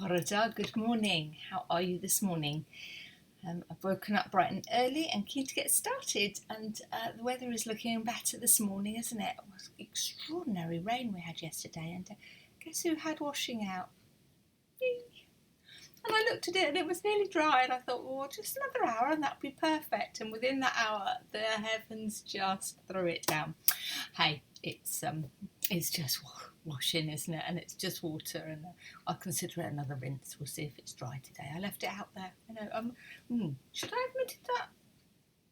Varada, good morning. How are you this morning? I've woken up bright and early and keen to get started, and the weather is looking better this morning, isn't it? It was extraordinary rain we had yesterday, and guess who had washing out? Me. And I looked at it and it was nearly dry, and I thought, well, just another hour and that'd be perfect. And within that hour, the heavens just threw it down. Hey, it's just washing, isn't it? And it's just water, and I'll consider it another rinse. We'll see if it's dry today. I left it out there. Should I have admitted that?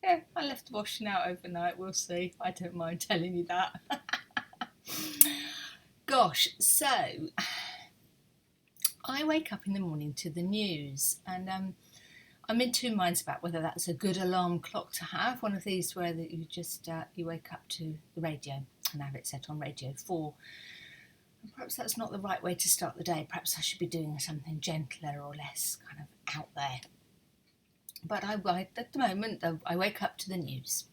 Yeah, I left the washing out overnight. We'll see. I don't mind telling you that. Gosh, so I wake up in the morning to the news, and I'm in two minds about whether that's a good alarm clock to have. One of these where that you just you wake up to the radio and have it set on Radio 4. And perhaps that's not the right way to start the day. Perhaps I should be doing something gentler or less kind of out there. But at the moment, I wake up to the news.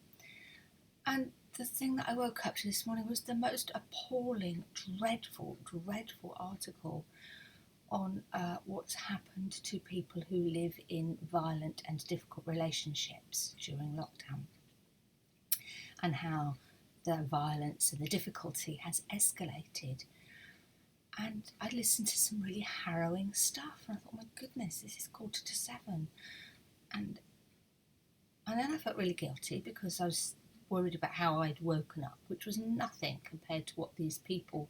And the thing that I woke up to this morning was the most appalling, dreadful article on what's happened to people who live in violent and difficult relationships during lockdown, and how the violence and the difficulty has escalated. And I listened to some really harrowing stuff, and I thought, my goodness, this is 7:15. And then I felt really guilty because I was worried about how I'd woken up, which was nothing compared to what these people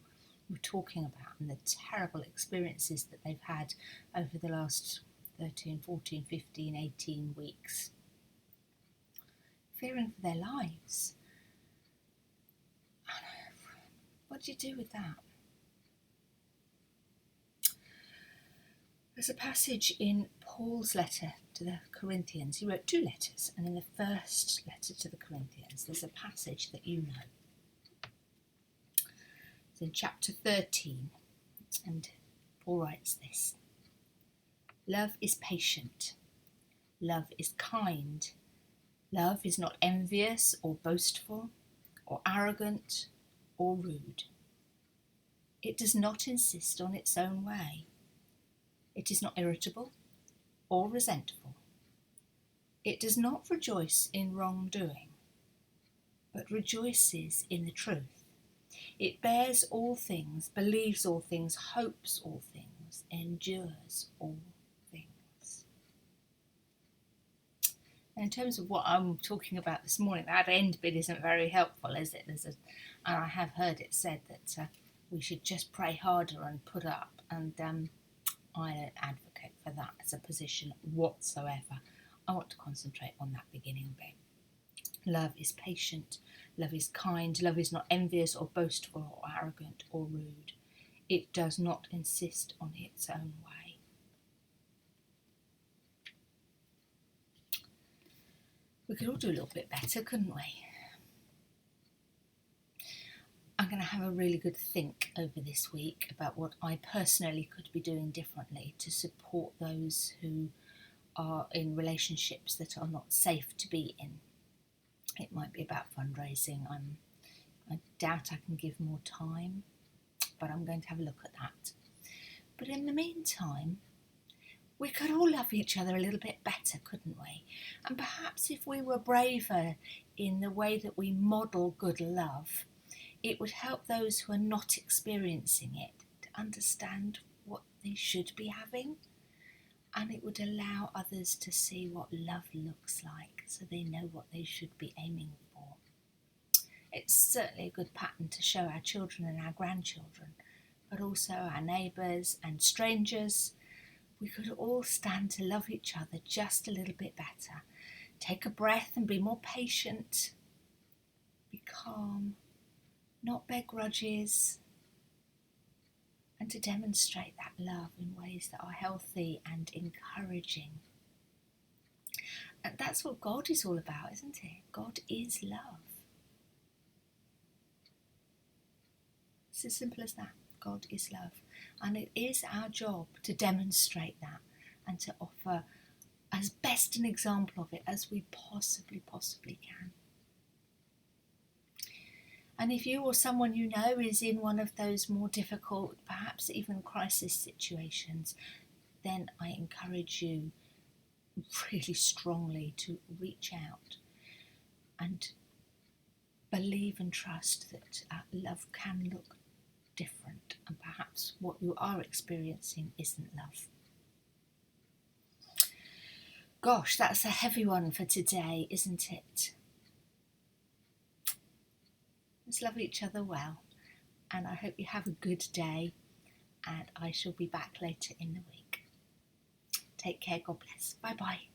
were talking about and the terrible experiences that they've had over the last 13, 14, 15, 18 weeks. Fearing for their lives. What do you do with that? There's a passage in Paul's letter to the Corinthians. He wrote 2 letters, and in the first letter to the Corinthians, there's a passage that you know. It's in chapter 13, and Paul writes this. Love is patient. Love is kind. Love is not envious or boastful or arrogant or rude. It does not insist on its own way. It is not irritable or resentful. It does not rejoice in wrongdoing, but rejoices in the truth. It bears all things, believes all things, hopes all things, endures all things. And in terms of what I'm talking about this morning, that end bit isn't very helpful, is it? And I have heard it said that we should just pray harder and put up, and I don't advocate for that as a position whatsoever. I want to concentrate on that beginning bit. Love is patient, love is kind, love is not envious or boastful or arrogant or rude. It does not insist on its own way. We could all do a little bit better, couldn't we? I'm going to have a really good think over this week about what I personally could be doing differently to support those who are in relationships that are not safe to be in. It might be about fundraising. I doubt I can give more time, but I'm going to have a look at that. But in the meantime, we could all love each other a little bit better, couldn't we? And perhaps if we were braver in the way that we model good love, it would help those who are not experiencing it to understand what they should be having, and it would allow others to see what love looks like so they know what they should be aiming for. It's certainly a good pattern to show our children and our grandchildren, but also our neighbours and strangers. We could all stand to love each other just a little bit better. Take a breath and be more patient. Be calm. Not bear grudges, and to demonstrate that love in ways that are healthy and encouraging. And that's what God is all about, isn't it? God is love. It's as simple as that. God is love. And it is our job to demonstrate that and to offer as best an example of it as we possibly can. And if you or someone you know is in one of those more difficult, perhaps even crisis situations, then I encourage you really strongly to reach out and believe and trust that love can look different, and perhaps what you are experiencing isn't love. Gosh, that's a heavy one for today, isn't it? Let's love each other well, and I hope you have a good day, and I shall be back later in the week. Take care, God bless. Bye bye.